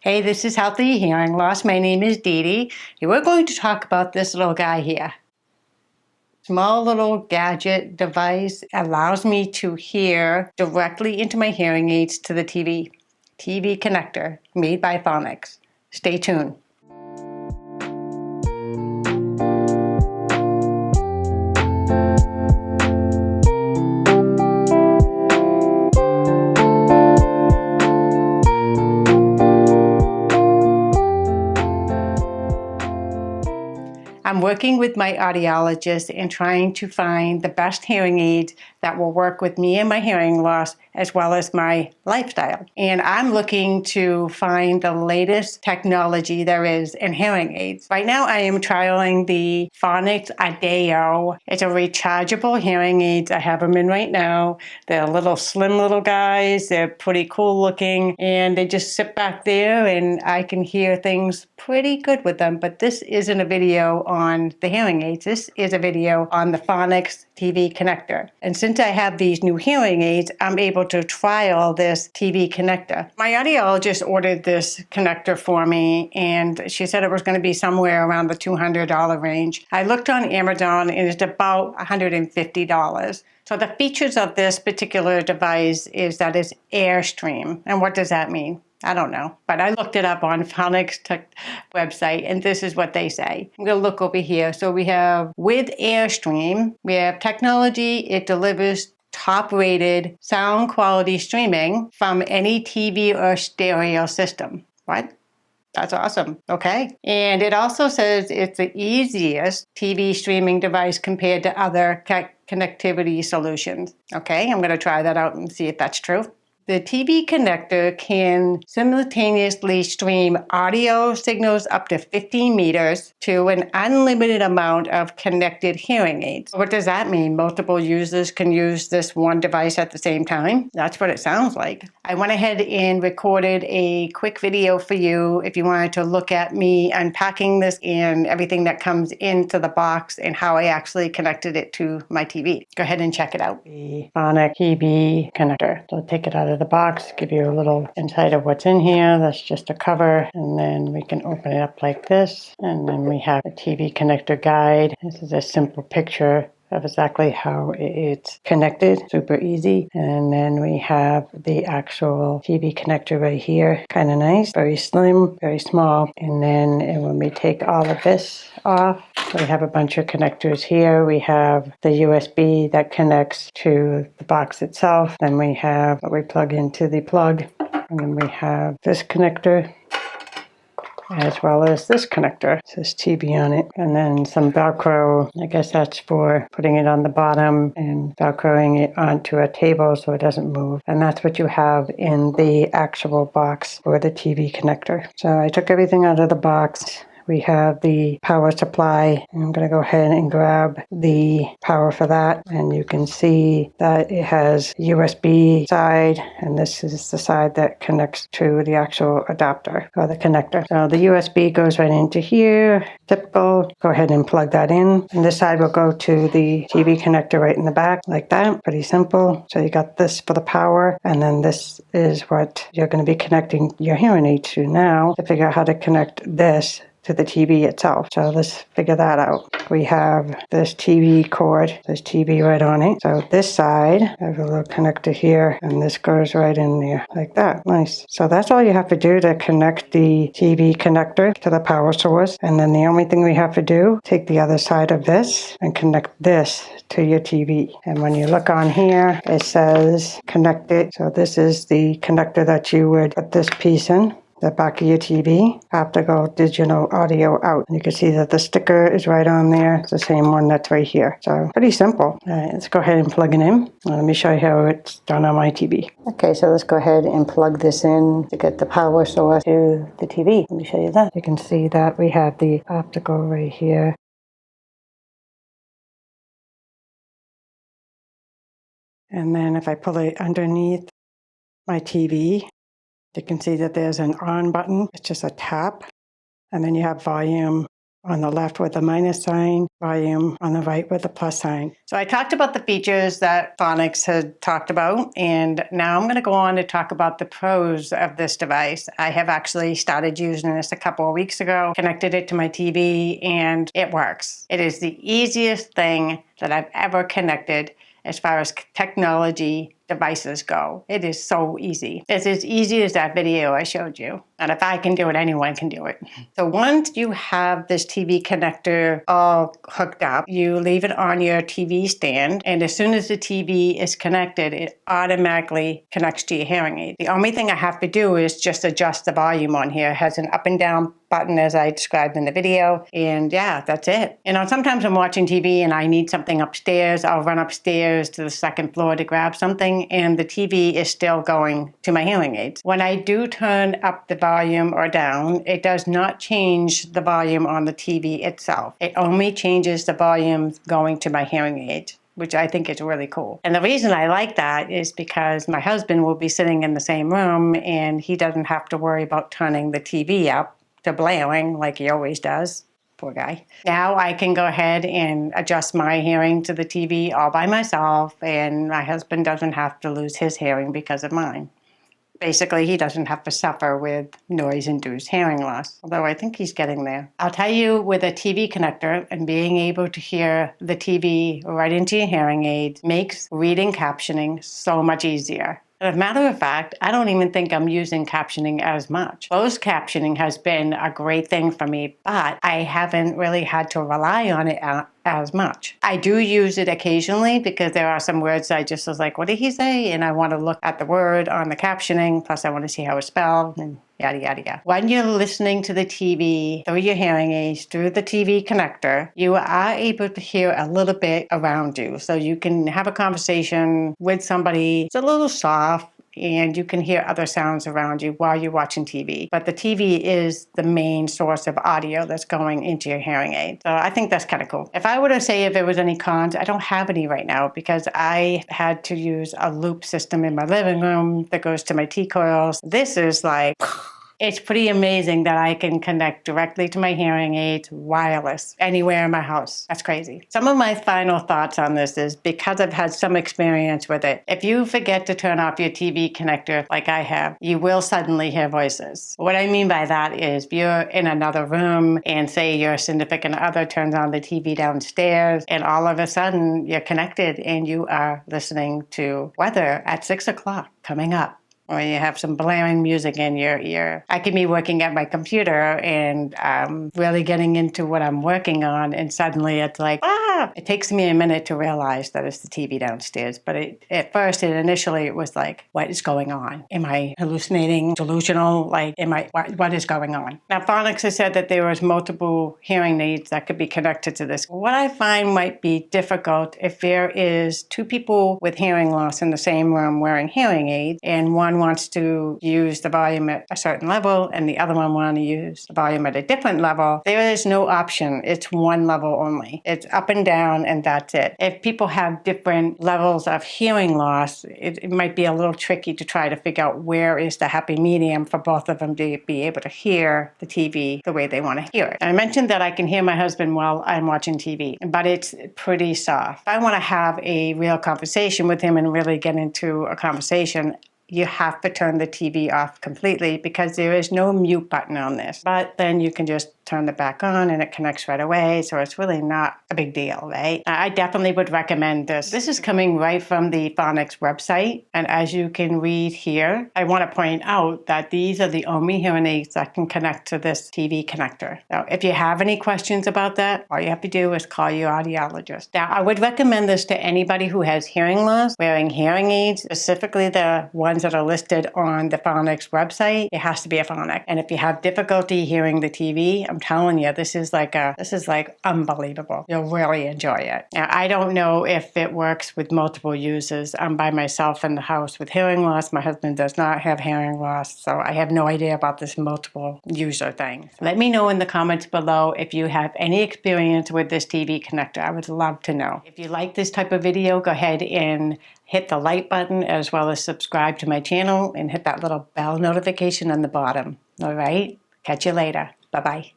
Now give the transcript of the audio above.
Hey, this is Healthy Hearing Loss. My name is Dee Dee, and we're going to talk about this little guy here. Small little gadget device allows me to hear directly into my hearing aids to the TV. TV connector, made by Phonak. Stay tuned. I'm working with my audiologist and trying to find the best hearing aids that will work with me and my hearing loss as well as my lifestyle. And I'm looking to find the latest technology there is in hearing aids. Right now I am trialing the Phonak AUDEO. It's a rechargeable hearing aids. I have them in right now. They're little slim little guys. They're pretty cool looking and they just sit back there and I can hear things pretty good with them. But this isn't a video on the hearing aids. This is a video on the Phonak TV connector. And since I have these new hearing aids, I'm able to trial this TV connector. My audiologist ordered this connector for me and she said it was going to be somewhere around the $200 range. I looked on Amazon and it's about $150. So the features of this particular device is that it's Airstream. And what does that mean? I don't know, but I looked it up on Phonak's website, and this is what they say. I'm going to look over here. So we have, with Airstream, we have technology. It delivers top-rated sound quality streaming from any TV or stereo system. What? That's awesome. Okay. And it also says it's the easiest TV streaming device compared to other connectivity solutions. Okay, I'm going to try that out and see if that's true. The TV connector can simultaneously stream audio signals up to 15 meters to an unlimited amount of connected hearing aids. What does that mean? Multiple users can use this one device at the same time? That's what it sounds like. I went ahead and recorded a quick video for you if you wanted to look at me unpacking this and everything that comes into the box and how I actually connected it to my TV. Go ahead and check it out. The Phonak TV connector. So take it out of the box, give you a little insight of what's in here. That's just a cover, and then we can open it up like this, and then we have a TV connector guide. This is a simple picture of exactly how it's connected, super easy. And then we have the actual TV connector right here, kind of nice, very slim, very small. And then when we take all of this off, we have a bunch of connectors here. We have the USB that connects to the box itself. Then we have what we plug into the plug. And then we have this connector, as well as this connector. It says TV on it. And then some Velcro. I guess that's for putting it on the bottom and Velcroing it onto a table so it doesn't move. And that's what you have in the actual box for the TV connector. So I took everything out of the box. We have the power supply. I'm going to go ahead and grab the power for that. And you can see that it has USB side, and this is the side that connects to the actual adapter or the connector. So the USB goes right into here. Typical. Go ahead and plug that in. And this side will go to the TV connector right in the back, like that. Pretty simple. So you got this for the power, and then this is what you're going to be connecting your hearing aid to now to figure out how to connect this to the TV itself. So let's figure that out. We have this TV cord, this TV right on it. So this side, I have a little connector here, and this goes right in there, like that. Nice. So that's all you have to do to connect the TV connector to the power source. And then the only thing we have to do, take the other side of this and connect this to your TV. And when you look on here, it says connect it. So this is the connector that you would put this piece in. The back of your TV, optical digital audio out. And you can see that the sticker is right on there. It's the same one that's right here. So pretty simple. All right, let's go ahead and plug it in. Let me show you how it's done on my TV. Okay, so let's go ahead and plug this in to get the power source to the TV. Let me show you that. You can see that we have the optical right here. And then if I pull it underneath my TV, you can see that there's an on button. It's just a tap. And then you have volume, on the left with the minus sign, volume on the right with the plus sign. So I talked about the features that Phonics had talked about, and now I'm going to go on to talk about the pros of this device. I have actually started using this a couple of weeks ago, connected it to my TV, and it works. It is the easiest thing that I've ever connected as far as technology devices go. It is so easy. It's as easy as that video I showed you. And if I can do it, anyone can do it. So once you have this TV connector all hooked up, you leave it on your TV stand, and as soon as the TV is connected, it automatically connects to your hearing aid. The only thing I have to do is just adjust the volume on here. It has an up and down button as I described in the video, and yeah, that's it. You know, sometimes I'm watching TV and I need something upstairs. I'll run upstairs to the second floor to grab something, and the TV is still going to my hearing aids. When I do turn up the volume or down, it does not change the volume on the TV itself. It only changes the volume going to my hearing aid, which I think is really cool. And the reason I like that is because my husband will be sitting in the same room and he doesn't have to worry about turning the TV up to blaring like he always does. Poor guy. Now I can go ahead and adjust my hearing to the TV all by myself, and my husband doesn't have to lose his hearing because of mine. Basically, he doesn't have to suffer with noise-induced hearing loss, although I think he's getting there. I'll tell you, with a TV connector and being able to hear the TV right into your hearing aid makes reading captioning so much easier. As a matter of fact, I don't even think I'm using captioning as much. Closed captioning has been a great thing for me, but I haven't really had to rely on it as much. I do use it occasionally because there are some words I just was like, what did he say? And I want to look at the word on the captioning, plus I want to see how it's spelled, and yada, yada, yada. When you're listening to the TV through your hearing aids, through the TV connector, you are able to hear a little bit around you. So you can have a conversation with somebody. It's a little soft, and you can hear other sounds around you while you're watching TV. But the TV is the main source of audio that's going into your hearing aid. So I think that's kind of cool. If I were to say if there was any cons, I don't have any right now because I had to use a loop system in my living room that goes to my T-coils. This is like... It's pretty amazing that I can connect directly to my hearing aids wireless anywhere in my house. That's crazy. Some of my final thoughts on this is because I've had some experience with it. If you forget to turn off your TV connector like I have, you will suddenly hear voices. What I mean by that is if you're in another room and say your significant other turns on the TV downstairs and all of a sudden you're connected and you are listening to weather at 6 o'clock coming up. Or you have some blaring music in your ear. I can be working at my computer and really getting into what I'm working on, and suddenly it's like, It takes me a minute to realize that it's the TV downstairs, but at first, initially, it was like, what is going on? Am I hallucinating, delusional? Like, what is going on? Now, Phonics has said that there was multiple hearing aids that could be connected to this. What I find might be difficult if there is two people with hearing loss in the same room wearing hearing aids, and one wants to use the volume at a certain level and the other one wants to use the volume at a different level. There is no option. It's one level only. It's up and down, and that's it. If people have different levels of hearing loss, it might be a little tricky to try to figure out where is the happy medium for both of them to be able to hear the TV the way they want to hear it. I mentioned that I can hear my husband while I'm watching TV, but it's pretty soft. If I want to have a real conversation with him and really get into a conversation, you have to turn the TV off completely because there is no mute button on this. But then you can just turn it back on and it connects right away. So it's really not a big deal, right? I definitely would recommend this. This is coming right from the Phonics website. And as you can read here, I want to point out that these are the only hearing aids that can connect to this TV connector. Now, if you have any questions about that, all you have to do is call your audiologist. Now, I would recommend this to anybody who has hearing loss, wearing hearing aids, specifically the ones that are listed on the Phonics website. It has to be a Phonic. And if you have difficulty hearing the TV, I'm telling you, this is like unbelievable. You'll really enjoy it. Now, I don't know if it works with multiple users. I'm by myself in the house with hearing loss. My husband does not have hearing loss, so I have no idea about this multiple user thing. Let me know in the comments below if you have any experience with this TV connector. I would love to know. If you like this type of video, go ahead and hit the like button as well as subscribe to my channel and hit that little bell notification on the bottom. All right? Catch you later. Bye-bye.